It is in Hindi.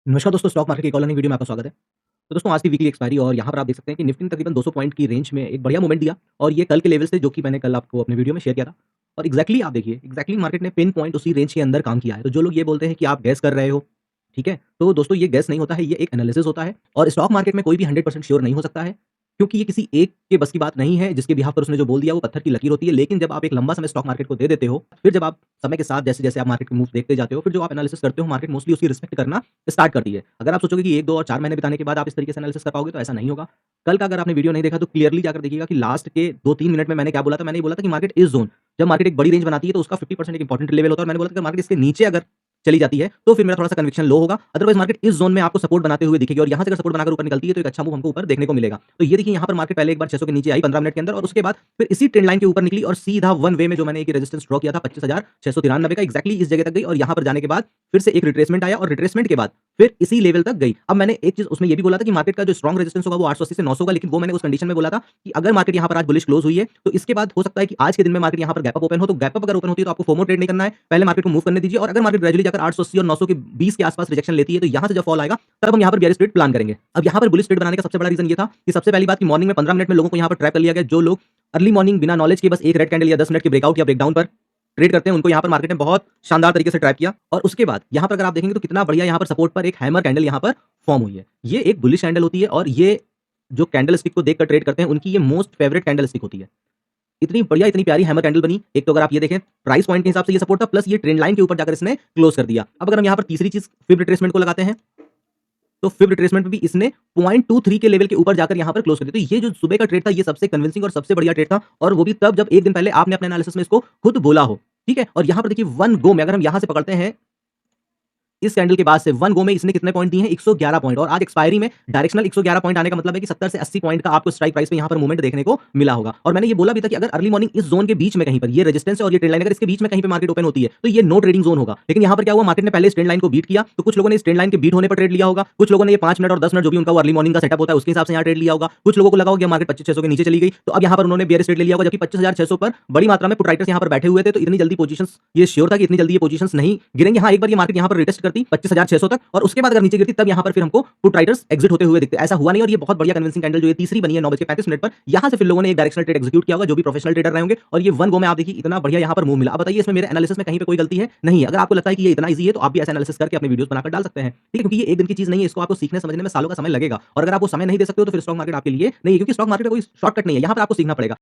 नमस्कार दोस्तों, स्टॉक मार्केट की एक और लर्निंग वीडियो में आपका स्वागत है। तो दोस्तों आज की वीकली एक्सपायरी और यहाँ पर आप देख सकते हैं कि निफ्टी ने तकरीबन 200 पॉइंट की रेंज में एक बढ़िया मूवमेंट दिया और ये कल के लेवल से जो कि मैंने कल आपको अपने वीडियो में शेयर किया था। और एग्जैक्टली आप देखिए, एग्जैक्टली मार्केट ने पिन पॉइंट उसी रेंज के अंदर काम किया है। तो जो लोग ये बोलते हैं कि आप गैस कर रहे हो, ठीक है? तो दोस्तों ये गैस नहीं होता है, ये एक एनालिसिस होता है और स्टॉक मार्केट में कोई भी 100% श्योर नहीं हो सकता है, क्योंकि ये किसी एक के बस की बात नहीं है जिसके बिहाफ़ पर उसने जो बोल दिया वो पत्थर की लकीर होती है। लेकिन जब आप एक लंबा समय स्टॉक मार्केट को दे देते हो, फिर जब आप समय के साथ जैसे-जैसे आप मार्केट के मूव देखते जाते हो, फिर जो आप एनालिसिस करते हो, मार्केट मोस्टली उसकी रिस्पेक्ट करना स्टार्ट करती है। अगर आप सोचोगे कि 1, 2 और 4 महीने बिताने के बाद आप इस तरीके से एनालिसिस कर पाओगे, तो ऐसा नहीं होगा। कल का अगर आपने वीडियो नहीं देखा तो क्लियरली जाकर देखिएगा कि लास्ट के 2-3 मिनट में मैंने क्या बोला था। मैंने ये बोला था कि मार्केट इस ज़ोन, जब मार्केट एक बड़ी रेंज बनाती है तो उसका 50% एक इंपॉर्टेंट लेवल होता है और मैंने बोला था कि मार्केट इसके नीचे अगर चली जाती है, तो फिर मेरा थोड़ा-सा कन्विक्शन लो होगा। अदरवाइज़ मार्केट इस ज़ोन में आपको सपोर्ट बनाते हुए दिखेगी और यहाँ से अगर सपोर्ट बनाकर ऊपर निकलती है, तो एक अच्छा मूव हमको ऊपर देखने को मिलेगा। तो ये देखिए यहाँ पर मार्केट पहले एक बार 600 के नीचे आई 15 मिनट के अंदर और उसके बाद फिर इसी ट्रेंड लाइन के ऊपर निकली और सीधा वन वे में जो मैंने एक रेजिस्टेंस ड्रॉ किया था 25,693 का एग्जैक्टली इस जगह तक गई और यहाँ पर जाने के बाद फिर से एक रिट्रेसमेंट आया और रिट्रेसमेंट के बाद फिर इसी लेवल तक गई। अब मैंने एक चीज़ उसमें ये भी बोला था कि मार्केट का जो स्ट्रॉन्ग रेजिस्टेंस होगा वो 880 से 900 का, लेकिन वो मैंने उस कंडीशन में बोला था कि अगर मार्केट यहाँ पर आज बुलिश क्लोज हुई है, तो इसके बाद हो सकता है कि आज के दिन में मार्केट यहाँ पर गैप अप ओपन हो, तो गैप अप अगर ओपन होती है तो आपको फोमो ट्रेड नहीं करना है। पहले मार्केट को मूव करने दीजिए और अगर मार्केट ग्रेजुअली जाकर 880 और 900 के 20 के आसपास रिजेक्शन लेती है, तो यहाँ से जब फॉल आएगा तब हम यहाँ पर बेयरिश ट्रेड प्लान करेंगे। अब यहाँ पर बुलिश ट्रेड बनाने का सबसे बड़ा रीजन ये था कि सबसे पहली बात कि मॉर्निंग में 15 मिनट में लोगों को यहाँ पर ट्रैप कर लिया गया। जो लोग अर्ली मॉर्निंग बिना नॉलेज के बस एक रेड कैंडल या 10 मिनट के ब्रेकआउट या ब्रेकडाउन पर ट्रेड करते हैं, उनको यहाँ पर मार्केट ने बहुत शानदार तरीके से ट्रैप किया और उसके बाद यहाँ पर अगर आप देखेंगे तो कितना बढ़िया यहाँ पर सपोर्ट पर एक हैमर कैंडल यहाँ पर फॉर्म हुई है। ये एक बुलिश कैंडल होती है और ये जो कैंडल स्टिक को देखकर ट्रेड करते हैं उनकी ये मोस्ट फेवरेट कैंडल स्टिक होती है। इतनी बढ़िया, इतनी प्यारी हैमर कैंडल बनी। एक तो अगर आप ये देखें प्राइस पॉइंट के हिसाब से ये सपोर्ट था, प्लस ये ट्रेंड लाइन के ऊपर जाकर इसने क्लोज कर दिया। अब अगर हम यहाँ पर तीसरी चीज फिब रिट्रेसमेंट को लगाते हैं, तो फिब रिट्रेसमेंट में भी इसने 0.23 के लेवल के ऊपर जाकर यहाँ पर क्लोज कर दिया। तो ये जो सुबह का ट्रेड था, ये सबसे कन्विंसिंग और सबसे बढ़िया ट्रेड था और वो भी तब जब एक दिन पहले आपने अपने एनालिसिस में इसको खुद बोला हो। ठीक है? और यहाँ पर देखिए वन गो में अगर हम यहाँ से पकड़ते हैं इस कैंडल के बाद से वन गो में इसने कितने पॉइंट दिए हैं? 111 पॉइंट और आज एक्सपायरी में डायरेक्शनल 111 पॉइंट आने का मतलब है कि 70 से 80 पॉइंट का आपको स्ट्राइक प्राइस पे यहाँ पर मूवमेंट देखने को मिला होगा। और मैंने ये बोला भी था कि अगर अर्ली मॉर्निंग इस जोन के बीच में कहीं पर ये रेजिस्टेंस और ये ट्रेंड लाइन अगर इसके बीच में कहीं पे मार्केट ओपन होती है, तो ये नो ट्रेडिंग जोन होगा। लेकिन यहाँ पर क्या हुआ, मार्केट ने पहले इस ट्रेंड लाइन को बीट किया, तो कुछ लोगों ने इस ट्रेंड लाइन के बीट होने पर ट्रेड लिया होगा, कुछ लोगों ने ये 5 मिनट और 10 मिनट जो भी उनका अर्ली मॉर्निंग का सेटअप होता है उसके हिसाब से यहाँ ट्रेड लिया होगा, कुछ लोगों को लगा होगा कि मार्केट 25,600 के नीचे चली गई, तो अब यहाँ पर उन्होंने बेयरिश ट्रेड ले लिया होगा, जबकि 25,600 पर बड़ी मात्रा में पुट राइटर्स यहाँ पर बैठे हुए थे। तो इतनी जल्दी पोजीशंस ये श्योर था कि इतनी जल्दी ये पोजीशंस नहीं गिरेंगे। हाँ, एक बार ये मार्केट यहाँ पर रिटेस्ट करती 25,600 तक और उसके बाद अगर नीचे गिरती तब यहाँ पर फिर हमको पुट राइटर्स एग्जिट होते हुए दिखते। ऐसा हुआ नहीं और ये बहुत बढ़िया कन्विंसिंग कैंडल जो ये तीसरी बनी है 9:35 पर, यहाँ से फिर लोगों ने एक डायरेक्शनल ट्रेड एग्जीक्यूट किया होगा जो भी प्रोफेशनल ट्रेडर रहे होंगे और ये वन गो में आप देखिए इतना बढ़िया यहाँ पर मूव मिला। अब बताइए इसमें मेरे एनालिसिस में कहीं पे कोई गलती है? नहीं है। अगर आपको लगता है कि ये इतना ईजी है तो आप भी ऐसा एनालिसिस करके अपने वीडियोस बनाकर डाल सकते हैं। ठीक है? क्योंकि ये एक दिन की चीज नहीं है, इसको आपको सीखने समझने में सालों का समय लगेगा और अगर आप वो समय नहीं दे सकते हो तो फिर स्टॉक मार्केट आपके लिए नहीं है, क्योंकि स्टॉक मार्केट का कोई शॉर्टकट नहीं है, यहाँ पर आपको सीखना पड़ेगा।